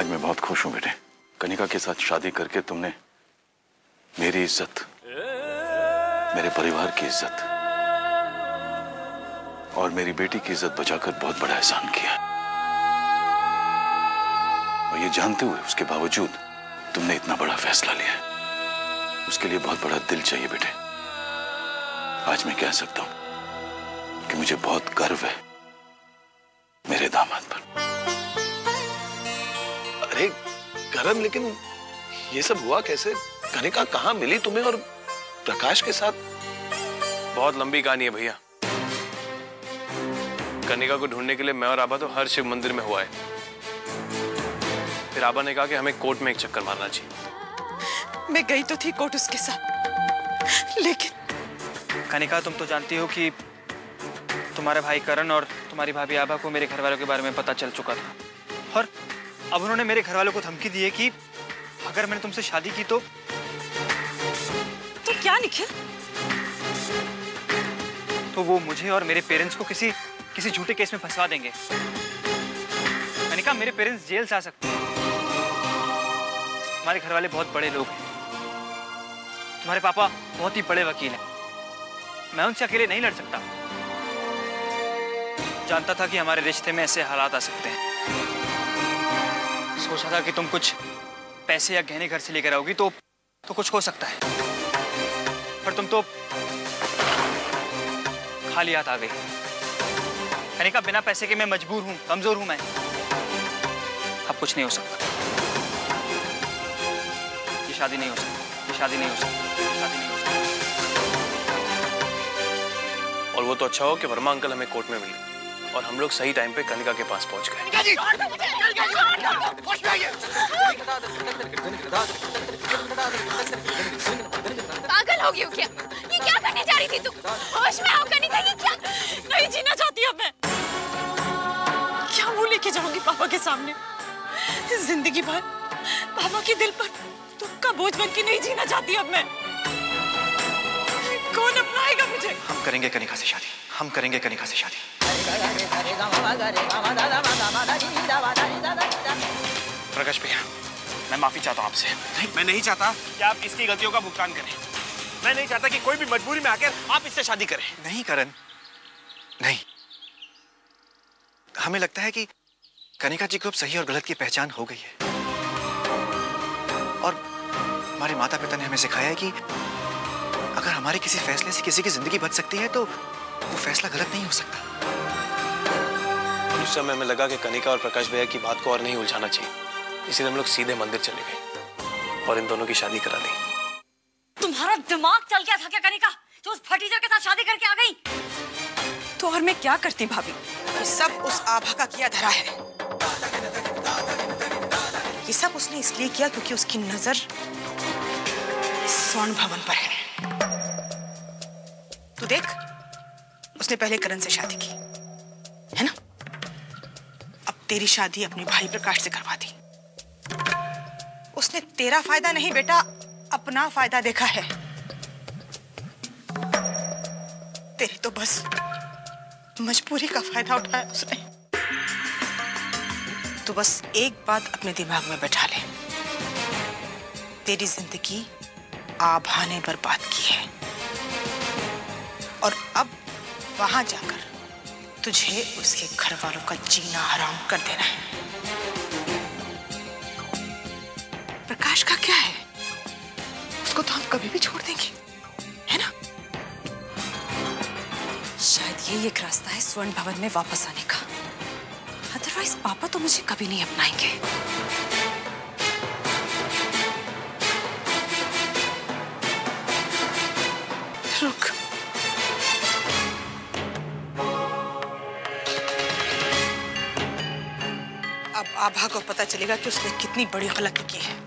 आज मैं बहुत खुश हूं बेटे। कनिका के साथ शादी करके तुमने मेरी इज्जत, मेरे परिवार की इज्जत और मेरी बेटी की इज्जत बचाकर बहुत बड़ा एहसान किया। और ये जानते हुए उसके बावजूद तुमने इतना बड़ा फैसला लिया, उसके लिए बहुत बड़ा दिल चाहिए बेटे। आज मैं कह सकता हूं कि मुझे बहुत गर्व है मेरे दामाद पर। अरे करण, लेकिन ये सब हुआ कैसे? कनिका कहाँ मिली तुम्हें और प्रकाश के साथ? बहुत लंबी कहानी है भैया। कनिका को ढूंढने के लिए मैं और आबा तो हर शिव मंदिर में हुआ है। फिर आबा ने कहा कि हमें कोर्ट में एक चक्कर मारना चाहिए। मैं गई तो थी कोर्ट उसके साथ, लेकिन कनिका, तुम तो जानती हो कि तुम्हारे भाई करण और तुम्हारी भाभी आभा को मेरे घर वालों के बारे में पता चल चुका था, और अब उन्होंने मेरे घर वालों को धमकी दी है कि अगर मैंने तुमसे शादी की तो क्या निखिल? तो वो मुझे और मेरे पेरेंट्स को किसी झूठे केस में फंसवा देंगे। कनिका, मेरे पेरेंट्स जेल से आ सकते हैं। हमारे घर वाले बहुत बड़े लोग हैं, तुम्हारे पापा बहुत ही बड़े वकील हैं। मैं उनसे अकेले नहीं लड़ सकता। जानता था कि हमारे रिश्ते में ऐसे हालात आ सकते हैं। सोचा था कि तुम कुछ पैसे या गहने घर से लेकर आओगी तो कुछ हो सकता है, पर तुम तो खाली हाथ आ गई। कनिका, बिना पैसे के मैं मजबूर हूं, कमजोर हूं मैं। अब कुछ नहीं हो सकता। ये शादी नहीं हो सकती, ये शादी नहीं हो सकती, ये शादी नहीं हो सकती। और वो तो अच्छा हो कि वर्मा अंकल हमें कोर्ट में मिले और हम लोग सही टाइम पे कनिका के पास पहुंच गए। पागल हो गई हो क्या? ये क्या करने जा रही थी तू? होश में आओ कनिका, ये क्या? नहीं जीना चाहती अब मैं। क्या मुंह लेके जाऊंगी पापा के सामने? जिंदगी भर पापा के दिल पर दुख का बोझ बन के नहीं जीना चाहती अब मैं। कौन अपनाएगा मुझे? हम करेंगे कनिका से शादी, हम करेंगे कनिका से शादी। प्रकाश भैया, मैं माफी चाहता हूँ आपसे। नहीं, मैं नहीं चाहता कि आप इसकी गलतियों का भुगतान करें। मैं नहीं चाहता कि कोई भी मजबूरी में आकर आप इससे शादी करें। नहीं करण, नहीं। हमें लगता है कि कनिका जी को अब सही और गलत की पहचान हो गई है, और हमारे माता पिता ने हमें सिखाया है कि अगर हमारे किसी फैसले से किसी की जिंदगी बच सकती है तो वो फैसला गलत नहीं हो सकता। उस समय हमें लगा कि कनिका और प्रकाश भैया की बात को और नहीं उलझाना चाहिए, इसीलिए हम लोग सीधे मंदिर चले गए और इन दोनों की शादी करा दी। तुम्हारा दिमाग चल गया था क्या कनिका, जो उस फटीचर के साथ शादी करके आ गई? तो और मैं क्या करती भाभी? ये सब उस आभा का किया धरा है। ये सब उसने इसलिए किया क्योंकि उसकी नजर स्वर्ण भवन पर है। तू देख, उसने पहले करण से शादी की है ना? अब तेरी शादी अपने भाई प्रकाश से करवा दी। उसने तेरा फायदा नहीं बेटा, अपना फायदा देखा है। तेरी तो बस मजबूरी का फायदा उठाया उसने। तो बस एक बात अपने दिमाग में बैठा ले, तेरी जिंदगी आभा ने बर्बाद की है, और अब वहां जाकर तुझे उसके घर वालों का जीना हराम कर देना है। प्रकाश का क्या है? उसको तो हम कभी भी छोड़ देंगे, है ना? शायद ये एक रास्ता है स्वर्ण भवन में वापस आने का। अदरवाइज पापा तो मुझे कभी नहीं अपनाएंगे। रुक, अब आभा को पता चलेगा कि उसने कितनी बड़ी गलती की है।